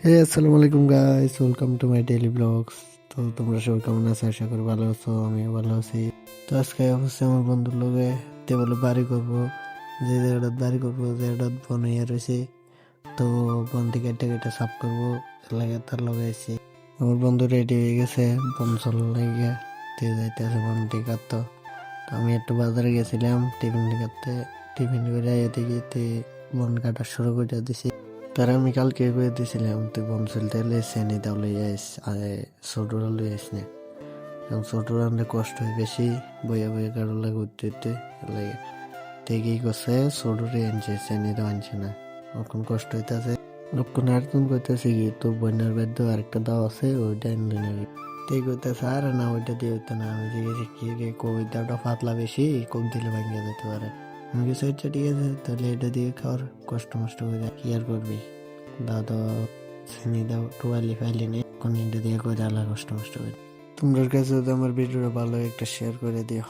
হে আসসালামু আলাইকুম guys, welcome to my daily blogs. তো তোমরা সবাই কেমন আছো? আশা করি ভালো আছো, আমিও ভালো আছি। তো আজকে অবশ্যই আমার বন্ধুর লগে তে বলে বাড়ি করবো, যে জায়গাটা বাড়ি করবো যে জায়গাটা বনাইয়া রয়েছে। তো বনটি কেটে কেটে সাফ করবো, লাগে তার লগে আছি। আমার বন্ধু রেডি হয়ে গেছে বন চল লাগিয়া তে যাইতেছে বনটি কাটতো। তো আমি একটু বাজারে গেছিলাম টিফিন কাটতে, টিফিন করে এদিকে তে বন কাটা শুরু করে দিছি। তারা আমি কালকে করে দিয়েছিলাম তুই বমসিল তেলে চেনি দাও লই আইস ছোটরা লই আইস না, কারণ ছোটরা আনলে কষ্ট হয় বেশি, বইয়া বইয়া কারো লাগে উঠতে উঠতে লাগে। ঠিকই করছে, ছোটরে আনছে চেনি দাও আনছে না, ওরকম কষ্ট হইতেছে। ওরকম আরেকজন কইতেছে কি তোর বন্যার বাদ্য আরেকটা দাও আছে ওইটা আনলি নাকি, ঠিক হইতেছে। আর না ওইটা দিয়ে হইতো না, আমি জিজ্ঞেস কি রে কবিতাটা পাতলা বেশি, কম দিলে ভাঙিয়ে যেতে পারে। আমি কিছু আচ্ছা ঠিক আছে, তাহলে এটা দিয়ে খাওয়ার কষ্ট মষ্ট করে কি আর করবি, দাদা চিনি দাও টুয়ালি ফাইলি নেই কোন এটা দিয়ে করে আলা কষ্ট মষ্ট করে। তোমার কাছে যদি আমার ভিডিওটা ভালো একটা শেয়ার করে দিও।